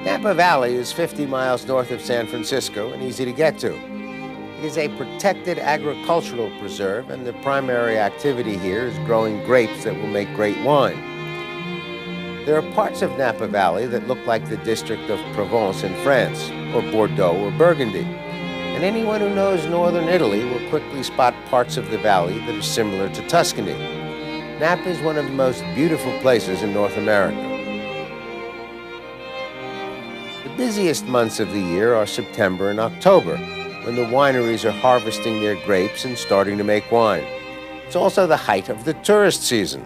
Napa Valley is 50 miles north of San Francisco and easy to get to. It is a protected agricultural preserve, and the primary activity here is growing grapes that will make great wine. There are parts of Napa Valley that look like the district of Provence in France, or Bordeaux or Burgundy. And anyone who knows northern Italy will quickly spot parts of the valley that are similar to Tuscany. Napa is one of the most beautiful places in North America. The busiest months of the year are September and October, when the wineries are harvesting their grapes and starting to make wine. It's also the height of the tourist season.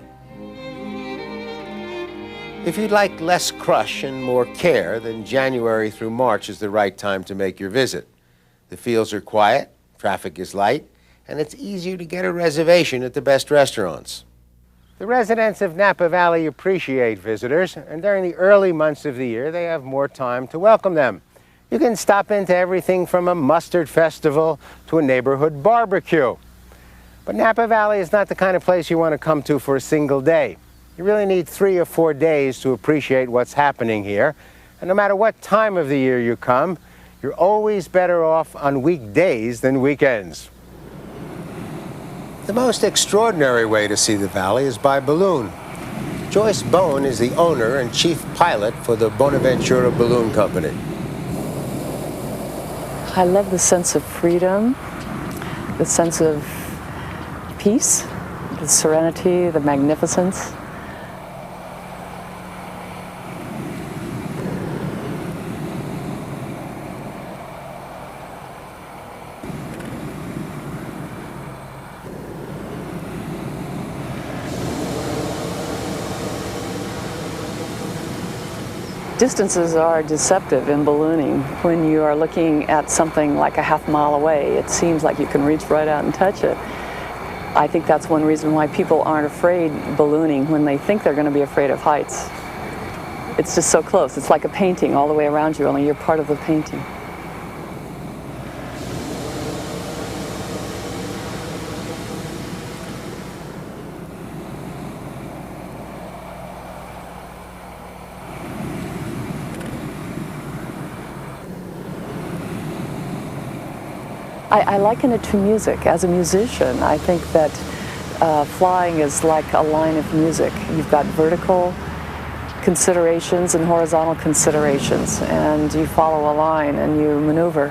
If you'd like less crush and more care, then January through March is the right time to make your visit. The fields are quiet, traffic is light, and it's easier to get a reservation at the best restaurants. The residents of Napa Valley appreciate visitors, and during the early months of the year, they have more time to welcome them. You can stop into everything from a mustard festival to a neighborhood barbecue. But Napa Valley is not the kind of place you want to come to for a single day. You really need 3 or 4 days to appreciate what's happening here. And no matter what time of the year you come, you're always better off on weekdays than weekends. The most extraordinary way to see the valley is by balloon. Joyce Bone is the owner and chief pilot for the Bonaventura Balloon Company. I love the sense of freedom, the sense of peace, the serenity, the magnificence. Distances are deceptive in ballooning. When you are looking at something like a half mile away, it seems like you can reach right out and touch it. I think that's one reason why people aren't afraid ballooning when they think they're going to be afraid of heights. It's just so close. It's like a painting all the way around you, only you're part of the painting. I liken it to music. As a musician, I think that flying is like a line of music. You've got vertical considerations and horizontal considerations, and you follow a line and you maneuver,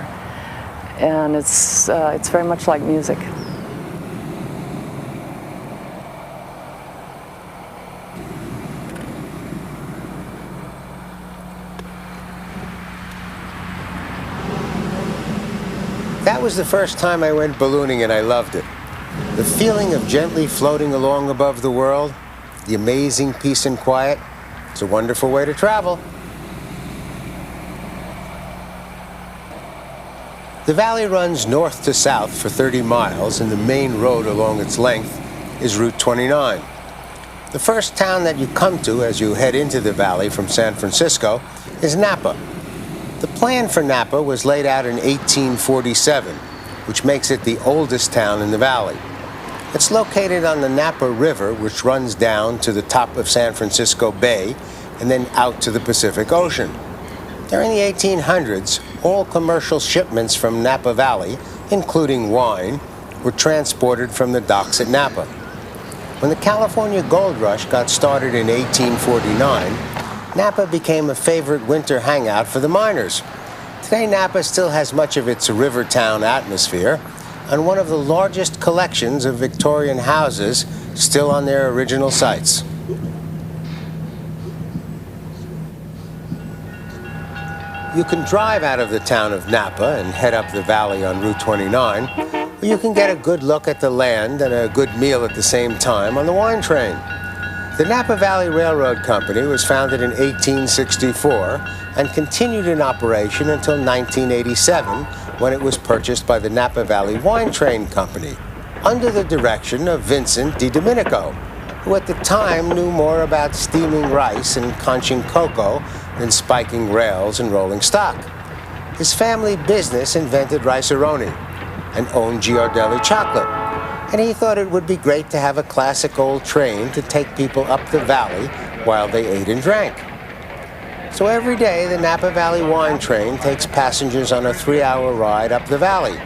and it's very much like music. That was the first time I went ballooning, and I loved it. The feeling of gently floating along above the world, the amazing peace and quiet, it's a wonderful way to travel. The valley runs north to south for 30 miles, and the main road along its length is Route 29. The first town that you come to as you head into the valley from San Francisco is Napa. The plan for Napa was laid out in 1847, which makes it the oldest town in the valley. It's located on the Napa River, which runs down to the top of San Francisco Bay and then out to the Pacific Ocean. During the 1800s, all commercial shipments from Napa Valley, including wine, were transported from the docks at Napa. When the California Gold Rush got started in 1849, Napa became a favorite winter hangout for the miners. Today, Napa still has much of its river town atmosphere, and one of the largest collections of Victorian houses still on their original sites. You can drive out of the town of Napa and head up the valley on Route 29, or you can get a good look at the land and a good meal at the same time on the wine train. The Napa Valley Railroad Company was founded in 1864 and continued in operation until 1987, when it was purchased by the Napa Valley Wine Train Company, under the direction of Vincent DiDomenico, who at the time knew more about steaming rice and conching cocoa than spiking rails and rolling stock. His family business invented rice-a-roni and owned Ghirardelli chocolate, and he thought it would be great to have a classic old train to take people up the valley while they ate and drank. So every day, the Napa Valley wine train takes passengers on a 3-hour ride up the valley.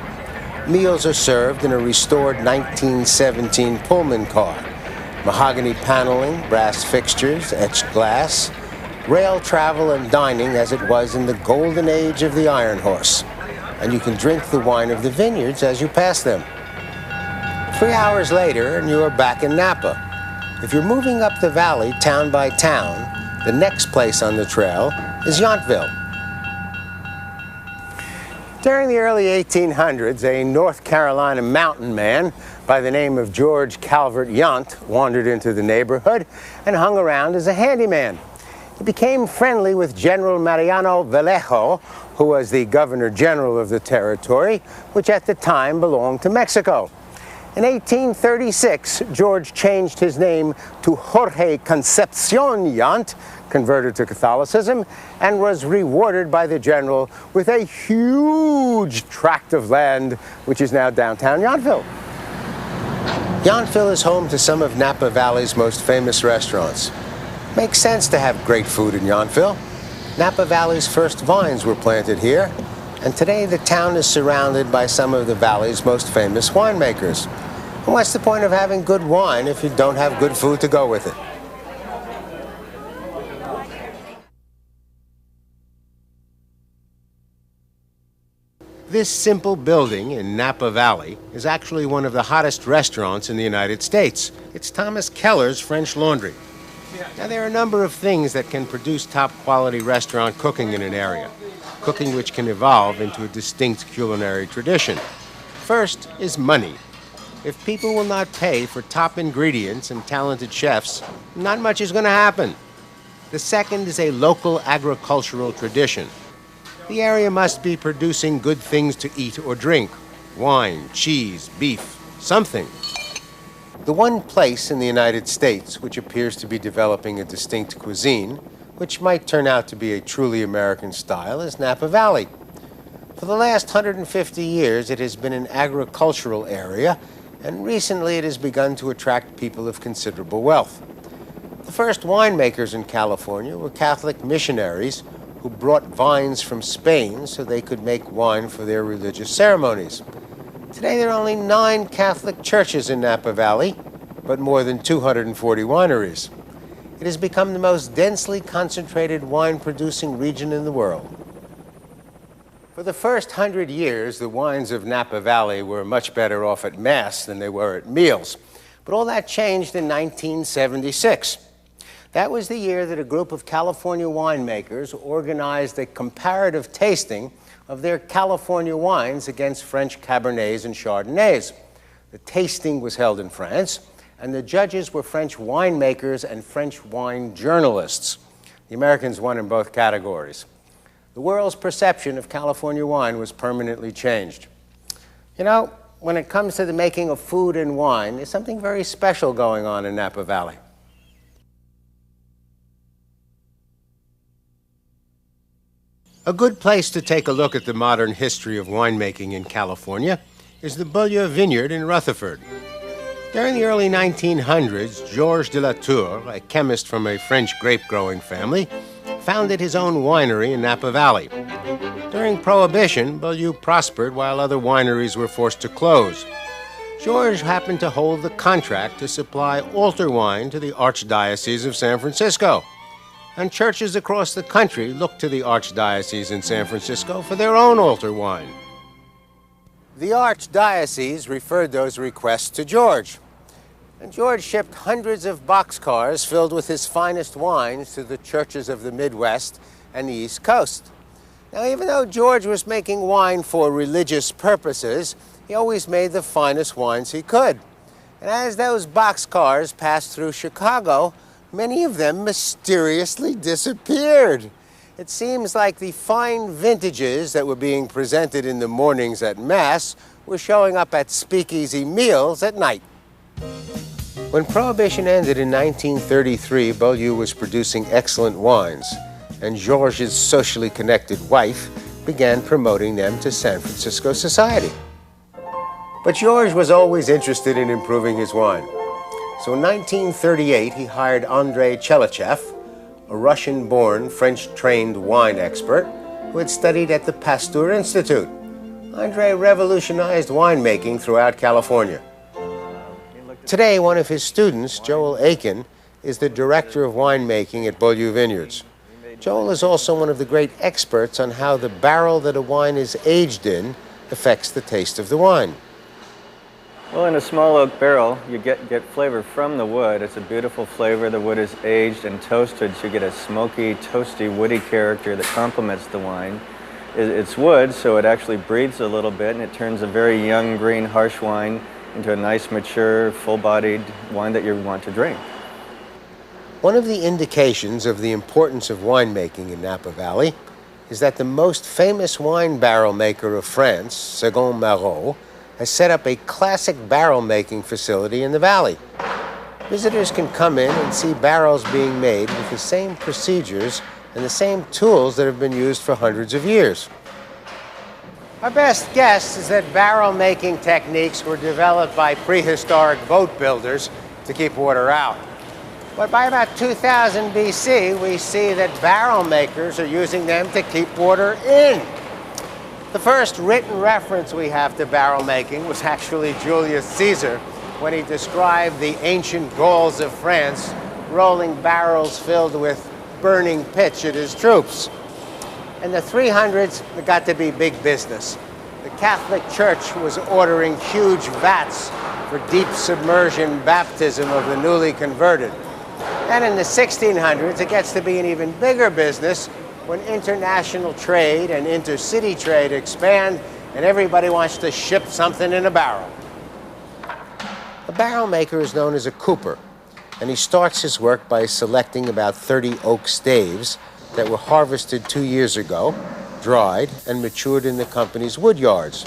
Meals are served in a restored 1917 Pullman car. Mahogany paneling, brass fixtures, etched glass, rail travel and dining as it was in the golden age of the Iron Horse. And you can drink the wine of the vineyards as you pass them. 3 hours later, and you are back in Napa. If you're moving up the valley, town by town, the next place on the trail is Yountville. During the early 1800s, a North Carolina mountain man by the name of George Calvert Yount wandered into the neighborhood and hung around as a handyman. He became friendly with General Mariano Vallejo, who was the Governor General of the territory, which at the time belonged to Mexico. In 1836, George changed his name to Jorge Concepcion Yount, converted to Catholicism, and was rewarded by the general with a huge tract of land, which is now downtown Yountville. Yountville is home to some of Napa Valley's most famous restaurants. Makes sense to have great food in Yountville. Napa Valley's first vines were planted here, and today the town is surrounded by some of the valley's most famous winemakers. And what's the point of having good wine if you don't have good food to go with it? This simple building in Napa Valley is actually one of the hottest restaurants in the United States. It's Thomas Keller's French Laundry. Now, there are a number of things that can produce top-quality restaurant cooking in an area, cooking which can evolve into a distinct culinary tradition. First is money. If people will not pay for top ingredients and talented chefs, not much is going to happen. The second is a local agricultural tradition. The area must be producing good things to eat or drink: wine, cheese, beef, something. The one place in the United States which appears to be developing a distinct cuisine, which might turn out to be a truly American style, is Napa Valley. For the last 150 years, it has been an agricultural area, and recently it has begun to attract people of considerable wealth. The first winemakers in California were Catholic missionaries who brought vines from Spain so they could make wine for their religious ceremonies. Today there are only 9 Catholic churches in Napa Valley, but more than 240 wineries. It has become the most densely concentrated wine-producing region in the world. For the first 100 years, the wines of Napa Valley were much better off at Mass than they were at meals. But all that changed in 1976. That was the year that a group of California winemakers organized a comparative tasting of their California wines against French Cabernets and Chardonnays. The tasting was held in France, and the judges were French winemakers and French wine journalists. The Americans won in both categories. The world's perception of California wine was permanently changed. You know, when it comes to the making of food and wine, there's something very special going on in Napa Valley. A good place to take a look at the modern history of winemaking in California is the Beaulieu Vineyard in Rutherford. During the early 1900s, Georges de la Tour, a chemist from a French grape-growing family, founded his own winery in Napa Valley. During Prohibition, Beaulieu prospered while other wineries were forced to close. Georges happened to hold the contract to supply altar wine to the Archdiocese of San Francisco. And churches across the country looked to the Archdiocese in San Francisco for their own altar wine. The Archdiocese referred those requests to George. And George shipped hundreds of boxcars filled with his finest wines to the churches of the Midwest and the East Coast. Now, even though George was making wine for religious purposes, he always made the finest wines he could. And as those boxcars passed through Chicago, many of them mysteriously disappeared. It seems like the fine vintages that were being presented in the mornings at Mass were showing up at speakeasy meals at night. When Prohibition ended in 1933, Beaulieu was producing excellent wines, and Georges' socially connected wife began promoting them to San Francisco society. But Georges was always interested in improving his wine. So in 1938, he hired Andrei Chelichev, a Russian-born, French-trained wine expert who had studied at the Pasteur Institute. Andre revolutionized winemaking throughout California. Today, one of his students, Joel Aiken, is the director of winemaking at Beaulieu Vineyards. Joel is also one of the great experts on how the barrel that a wine is aged in affects the taste of the wine. Well, in a small oak barrel, you get flavor from the wood. It's a beautiful flavor. The wood is aged and toasted, so you get a smoky, toasty, woody character that complements the wine. It's wood, so it actually breathes a little bit, and it turns a very young, green, harsh wine into a nice, mature, full-bodied wine that you want to drink. One of the indications of the importance of winemaking in Napa Valley is that the most famous wine barrel maker of France, Second Marot, has set up a classic barrel making facility in the valley. Visitors can come in and see barrels being made with the same procedures and the same tools that have been used for hundreds of years. Our best guess is that barrel making techniques were developed by prehistoric boat builders to keep water out. But by about 2000 BC, we see that barrel makers are using them to keep water in. The first written reference we have to barrel making was actually Julius Caesar when he described the ancient Gauls of France rolling barrels filled with burning pitch at his troops. In the 300s, it got to be big business. The Catholic Church was ordering huge vats for deep submersion baptism of the newly converted. And in the 1600s, it gets to be an even bigger business when international trade and intercity trade expand and everybody wants to ship something in a barrel. A barrel maker is known as a cooper, and he starts his work by selecting about 30 oak staves that were harvested 2 years ago, dried, and matured in the company's wood yards.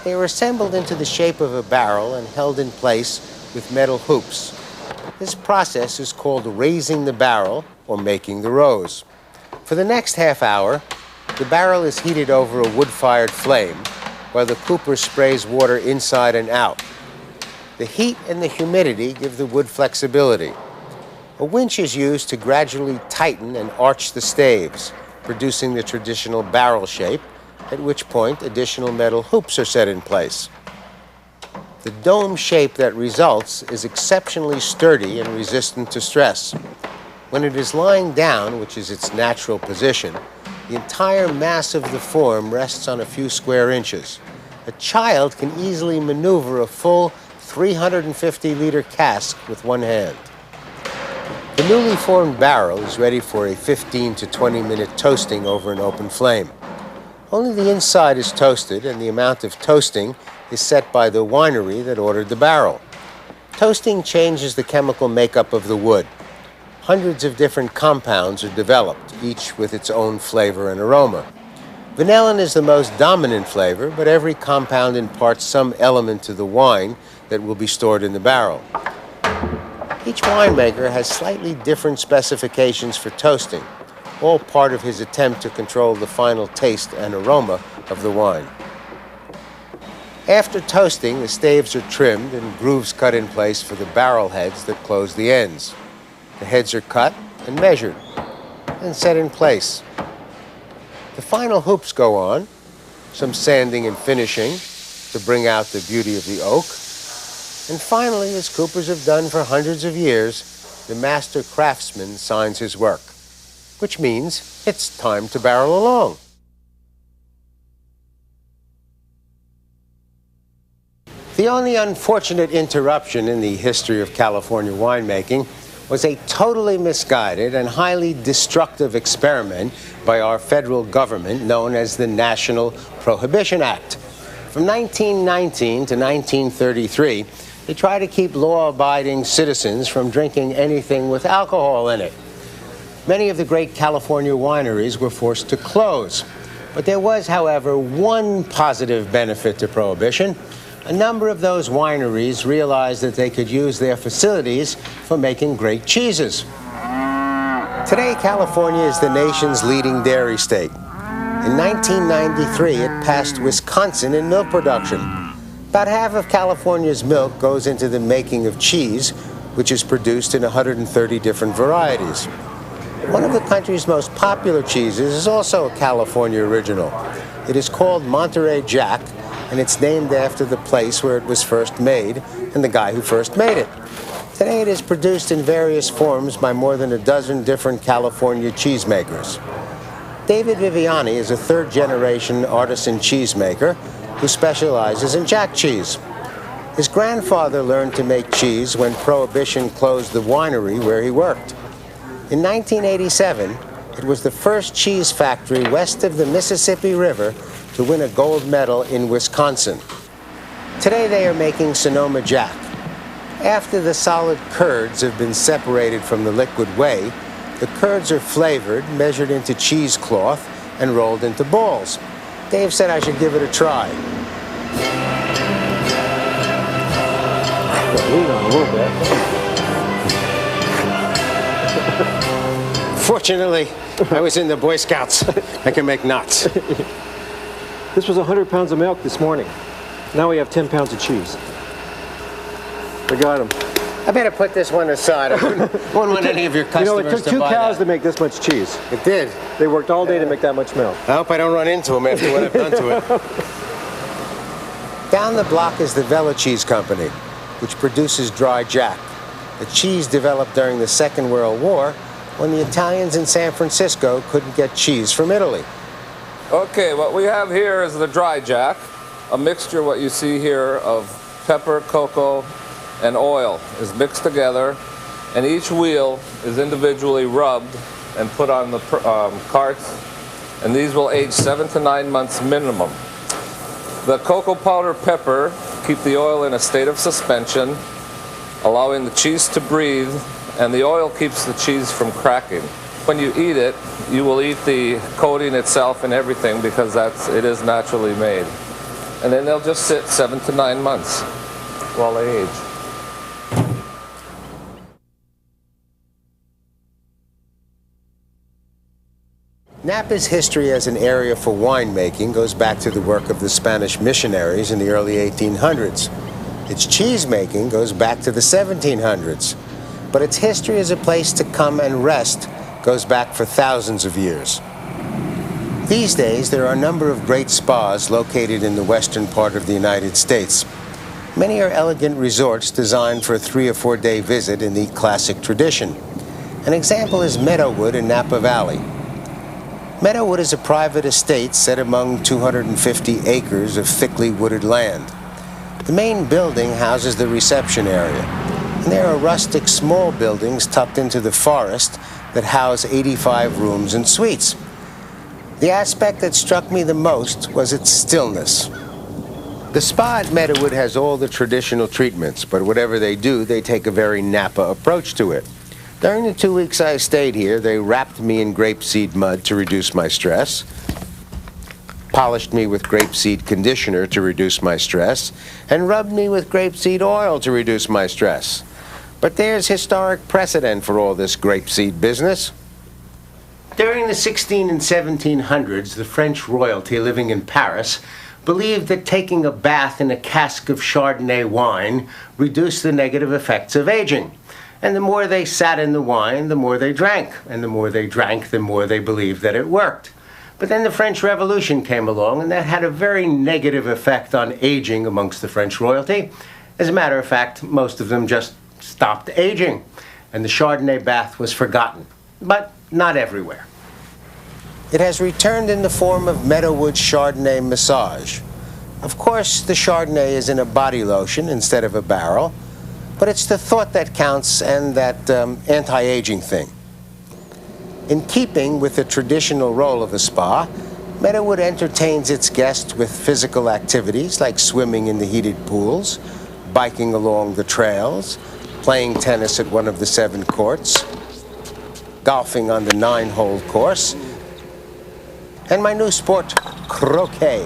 They are assembled into the shape of a barrel and held in place with metal hoops. This process is called raising the barrel, or making the rose. For the next half hour, the barrel is heated over a wood-fired flame, while the cooper sprays water inside and out. The heat and the humidity give the wood flexibility. A winch is used to gradually tighten and arch the staves, producing the traditional barrel shape, at which point additional metal hoops are set in place. The dome shape that results is exceptionally sturdy and resistant to stress. When it is lying down, which is its natural position, the entire mass of the form rests on a few square inches. A child can easily maneuver a full 350-liter cask with one hand. The newly formed barrel is ready for a 15 to 20-minute toasting over an open flame. Only the inside is toasted, and the amount of toasting is set by the winery that ordered the barrel. Toasting changes the chemical makeup of the wood. Hundreds of different compounds are developed, each with its own flavor and aroma. Vanillin is the most dominant flavor, but every compound imparts some element to the wine that will be stored in the barrel. Each winemaker has slightly different specifications for toasting, all part of his attempt to control the final taste and aroma of the wine. After toasting, the staves are trimmed and grooves cut in place for the barrel heads that close the ends. The heads are cut and measured and set in place. The final hoops go on, some sanding and finishing to bring out the beauty of the oak. And finally, as coopers have done for hundreds of years, the master craftsman signs his work, which means it's time to barrel along. The only unfortunate interruption in the history of California winemaking was a totally misguided and highly destructive experiment by our federal government known as the National Prohibition Act. From 1919 to 1933, they tried to keep law-abiding citizens from drinking anything with alcohol in it. Many of the great California wineries were forced to close. But there was, however, one positive benefit to Prohibition. A number of those wineries realized that they could use their facilities for making great cheeses. Today, California is the nation's leading dairy state. In 1993, it passed Wisconsin in milk production. About half of California's milk goes into the making of cheese, which is produced in 130 different varieties. One of the country's most popular cheeses is also a California original. It is called Monterey Jack, and it's named after the place where it was first made and the guy who first made it. Today it is produced in various forms by more than a dozen different California cheesemakers. David Viviani is a third-generation artisan cheesemaker who specializes in Jack cheese. His grandfather learned to make cheese when Prohibition closed the winery where he worked. In 1987, it was the first cheese factory west of the Mississippi River to win a gold medal in Wisconsin. Today they are making Sonoma Jack. After the solid curds have been separated from the liquid whey, the curds are flavored, measured into cheesecloth, and rolled into balls. Dave said I should give it a try. Lean on a little bit. Fortunately, I was in the Boy Scouts. I can make knots. This was 100 pounds of milk this morning. Now we have 10 pounds of cheese. I got them. I better put this one aside. I wouldn't want any of your customers to buy it took 2 cows to make this much cheese. It did. They worked all day to make that much milk. I hope I don't run into them after what I've done to it. Down the block is the Vella Cheese Company, which produces dry Jack, a cheese developed during the Second World War when the Italians in San Francisco couldn't get cheese from Italy. Okay, what we have here is the dry Jack, a mixture, what you see here, of pepper, cocoa, and oil is mixed together, and each wheel is individually rubbed and put on the carts, and these will age 7 to 9 months minimum. The cocoa powder pepper keep the oil in a state of suspension, allowing the cheese to breathe, and the oil keeps the cheese from cracking. When you eat it, you will eat the coating itself and everything because it is naturally made. And then they'll just sit 7 to 9 months while they age. Napa's history as an area for winemaking goes back to the work of the Spanish missionaries in the early 1800s. Its cheese-making goes back to the 1700s. But its history as a place to come and rest goes back for thousands of years. These days, there are a number of great spas located in the western part of the United States. Many are elegant resorts designed for a 3 or 4 day visit in the classic tradition. An example is Meadowood in Napa Valley. Meadowood is a private estate set among 250 acres of thickly wooded land. The main building houses the reception area, and there are rustic small buildings tucked into the forest that house 85 rooms and suites. The aspect that struck me the most was its stillness. The spa at Meadowood has all the traditional treatments, but whatever they do, they take a very Napa approach to it. During the 2 weeks I stayed here, they wrapped me in grapeseed mud to reduce my stress, polished me with grapeseed conditioner to reduce my stress, and rubbed me with grapeseed oil to reduce my stress. But there's historic precedent for all this grapeseed business. During the 16 and 1700s, the French royalty living in Paris believed that taking a bath in a cask of Chardonnay wine reduced the negative effects of aging. And the more they sat in the wine, the more they drank. And the more they drank, the more they believed that it worked. But then the French Revolution came along, and that had a very negative effect on aging amongst the French royalty. As a matter of fact, most of them just stopped aging, and the Chardonnay bath was forgotten. But not everywhere. It has returned in the form of Meadowood Chardonnay Massage. Of course, the Chardonnay is in a body lotion instead of a barrel, but it's the thought that counts and that anti-aging thing. In keeping with the traditional role of a spa, Meadowood entertains its guests with physical activities like swimming in the heated pools, biking along the trails, playing tennis at one of the 7 courts, golfing on the 9-hole course, and my new sport, croquet.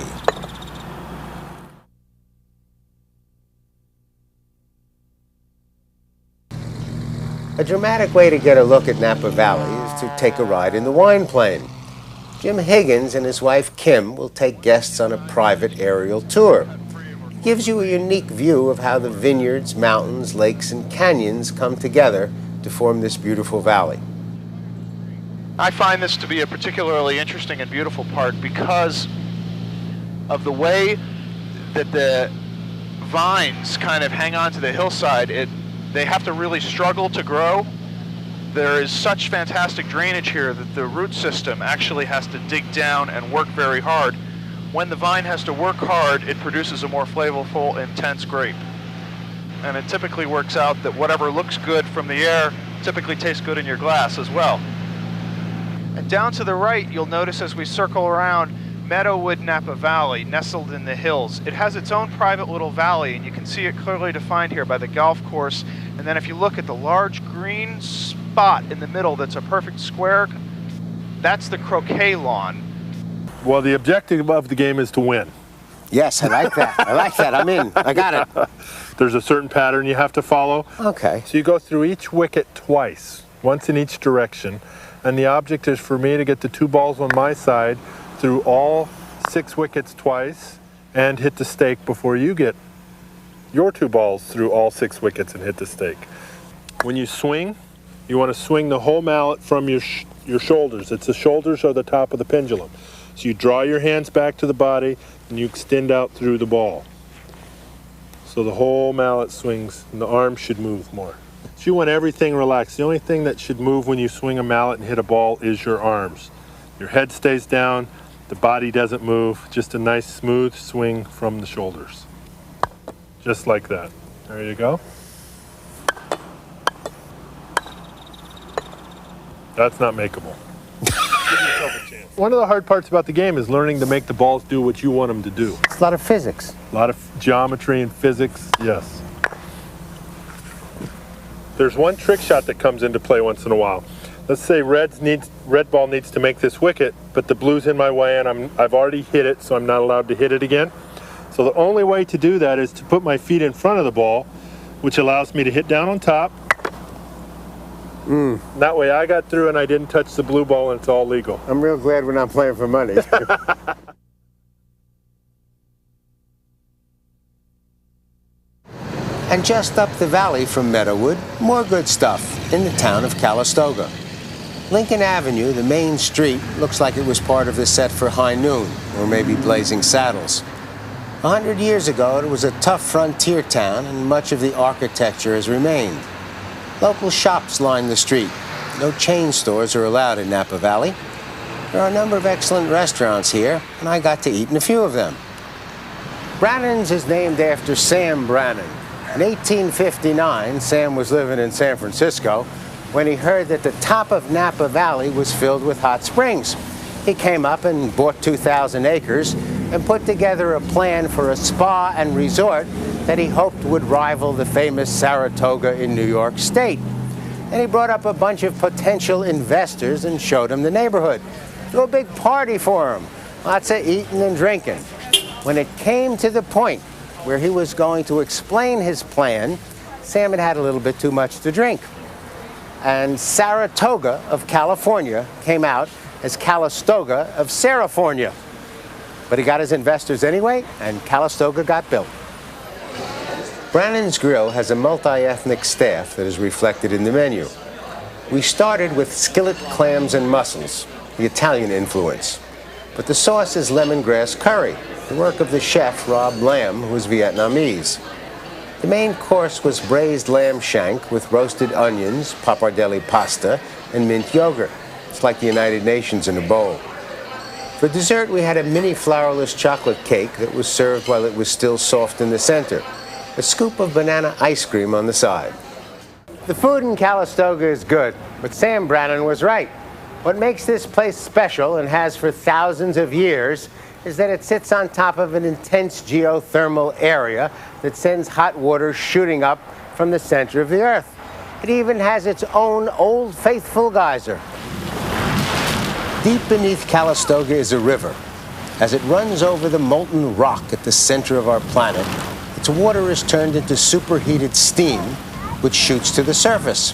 A dramatic way to get a look at Napa Valley is to take a ride in the wine plane. Jim Higgins and his wife Kim will take guests on a private aerial tour. It gives you a unique view of how the vineyards, mountains, lakes, and canyons come together to form this beautiful valley. I find this to be a particularly interesting and beautiful part because of the way that the vines kind of hang on to the hillside. They have to really struggle to grow. There is such fantastic drainage here that the root system actually has to dig down and work very hard. When the vine has to work hard, it produces a more flavorful, intense grape. And it typically works out that whatever looks good from the air typically tastes good in your glass as well. And down to the right, you'll notice as we circle around, Meadowood Napa Valley, nestled in the hills. It has its own private little valley, and you can see it clearly defined here by the golf course. And then if you look at the large green spot in the middle that's a perfect square, that's the croquet lawn. Well, the objective of the game is to win. Yes, I like that. I like that. I'm in. I got it. There's a certain pattern you have to follow. Okay. So you go through each wicket twice, once in each direction. And the object is for me to get the 2 balls on my side through all 6 wickets twice and hit the stake before you get your 2 balls through all 6 wickets and hit the stake. When you swing, you want to swing the whole mallet from your shoulders. It's the shoulders or the top of the pendulum. So you draw your hands back to the body and you extend out through the ball. So the whole mallet swings and the arms should move more. So you want everything relaxed. The only thing that should move when you swing a mallet and hit a ball is your arms. Your head stays down, the body doesn't move, just a nice smooth swing from the shoulders. Just like that. There you go. That's not makeable. Give yourself a chance. One of the hard parts about the game is learning to make the balls do what you want them to do. It's a lot of physics. A lot of geometry and physics, yes. There's one trick shot that comes into play once in a while. Let's say red ball needs to make this wicket, but the blue's in my way and I've already hit it, so I'm not allowed to hit it again. So the only way to do that is to put my feet in front of the ball, which allows me to hit down on top. That way I got through and I didn't touch the blue ball and it's all legal. I'm real glad we're not playing for money. And just up the valley from Meadowood, more good stuff in the town of Calistoga. Lincoln Avenue, the main street, looks like it was part of the set for High Noon, or maybe Blazing Saddles. 100 years ago, it was a tough frontier town, and much of the architecture has remained. Local shops line the street. No chain stores are allowed in Napa Valley. There are a number of excellent restaurants here, and I got to eat in a few of them. Brannan's is named after Sam Brannan. In 1859, Sam was living in San Francisco when he heard that the top of Napa Valley was filled with hot springs. He came up and bought 2,000 acres and put together a plan for a spa and resort that he hoped would rival the famous Saratoga in New York State. And he brought up a bunch of potential investors and showed them the neighborhood. Threw a big party for them, lots of eating and drinking. When it came to the point where he was going to explain his plan, Sam had had a little bit too much to drink. And Saratoga of California came out as Calistoga of Sarafornia. But he got his investors anyway, and Calistoga got built. Brannan's Grill has a multi-ethnic staff that is reflected in the menu. We started with skillet clams and mussels, the Italian influence. But the sauce is lemongrass curry, the work of the chef Rob Lamb, who is Vietnamese. The main course was braised lamb shank with roasted onions, pappardelle pasta, and mint yogurt. It's like the United Nations in a bowl. For dessert, we had a mini flourless chocolate cake that was served while it was still soft in the center. A scoop of banana ice cream on the side. The food in Calistoga is good, but Sam Brannan was right. What makes this place special, and has for thousands of years, is that it sits on top of an intense geothermal area that sends hot water shooting up from the center of the earth. It even has its own Old Faithful geyser. Deep beneath Calistoga is a river. As it runs over the molten rock at the center of our planet, its water is turned into superheated steam, which shoots to the surface.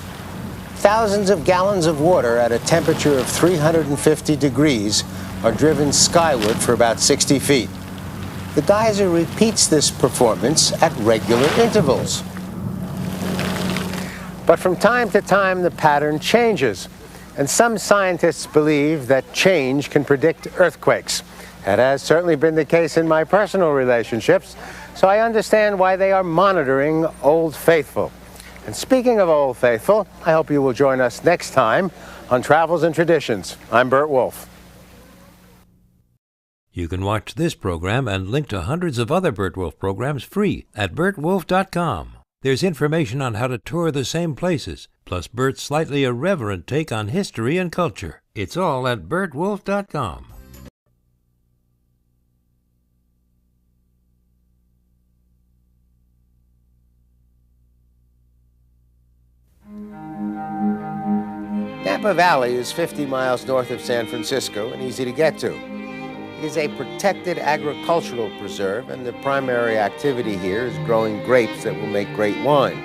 Thousands of gallons of water at a temperature of 350 degrees are driven skyward for about 60 feet. The geyser repeats this performance at regular intervals. But from time to time, the pattern changes. And some scientists believe that change can predict earthquakes. That has certainly been the case in my personal relationships, so I understand why they are monitoring Old Faithful. And speaking of Old Faithful, I hope you will join us next time on Travels and Traditions. I'm BURT WOLF. You can watch this program and link to hundreds of other BURT WOLF programs free at burtwolf.com. There's information on how to tour the same places, plus Burt's slightly irreverent take on history and culture. It's all at burtwolf.com. Napa Valley is 50 miles north of San Francisco and easy to get to. It is a protected agricultural preserve, and the primary activity here is growing grapes that will make great wine.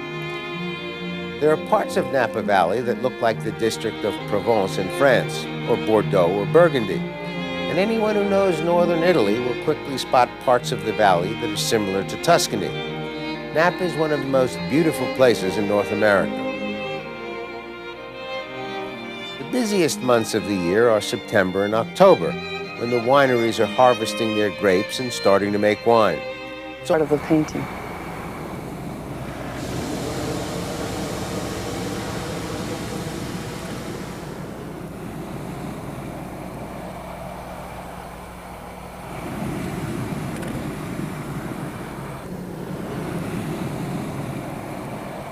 There are parts of Napa Valley that look like the district of Provence in France, or Bordeaux or Burgundy. And anyone who knows northern Italy will quickly spot parts of the valley that are similar to Tuscany. Napa is one of the most beautiful places in North America. The busiest months of the year are September and October, when the wineries are harvesting their grapes and starting to make wine. It's part of the painting.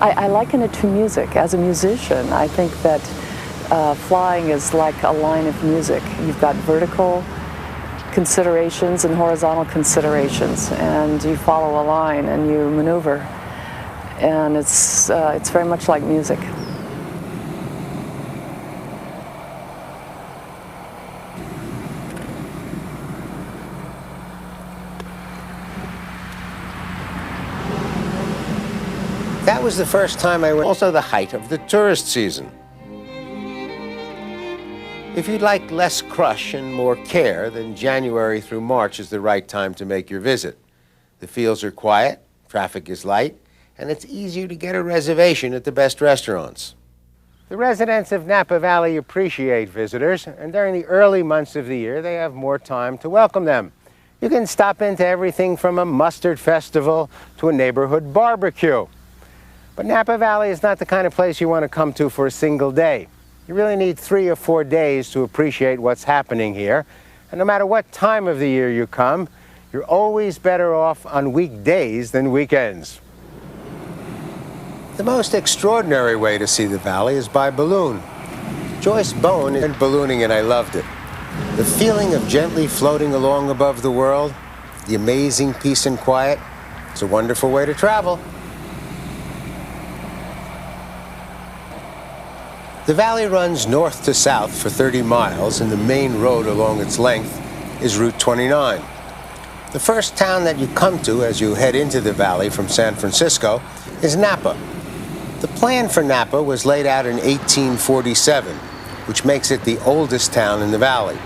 I liken it to music. As a musician, I think that flying is like a line of music. You've got vertical considerations and horizontal considerations, and you follow a line and you maneuver, and it's very much like music. That was the first time I went, also the height of the tourist season. If you'd like less crush and more care, then January through March is the right time to make your visit. The fields are quiet, traffic is light, and it's easier to get a reservation at the best restaurants. The residents of Napa Valley appreciate visitors, and during the early months of the year, they have more time to welcome them. You can stop into everything from a mustard festival to a neighborhood barbecue. But Napa Valley is not the kind of place you want to come to for a single day. You really need 3 or 4 days to appreciate what's happening here. And no matter what time of the year you come, you're always better off on weekdays than weekends. The most extraordinary way to see the valley is by balloon. Joyce Bone went ballooning and I loved it. The feeling of gently floating along above the world, the amazing peace and quiet, it's a wonderful way to travel. The valley runs north to south for 30 miles, and the main road along its length is Route 29. The first town that you come to as you head into the valley from San Francisco is Napa. The plan for Napa was laid out in 1847, which makes it the oldest town in the valley.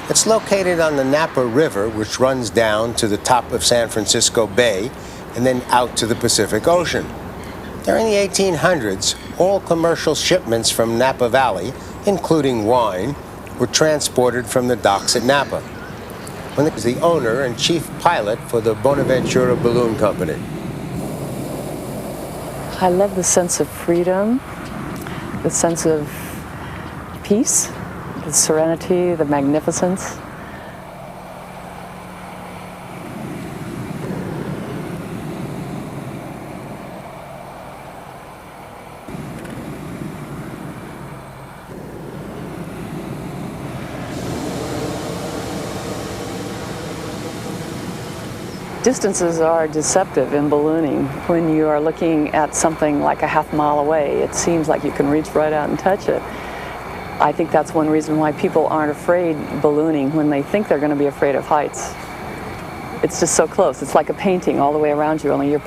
It's located on the Napa River, which runs down to the top of San Francisco Bay and then out to the Pacific Ocean. During the 1800s, all commercial shipments from Napa Valley, including wine, were transported from the docks at Napa. When he was the owner and chief pilot for the Bonaventura Balloon Company. I love the sense of freedom, the sense of peace, the serenity, the magnificence. Distances are deceptive in ballooning. When you are looking at something like a half mile away, it seems like you can reach right out and touch it. I think that's one reason why people aren't afraid ballooning when they think they're going to be afraid of heights. It's just so close. It's like a painting all the way around you, only you're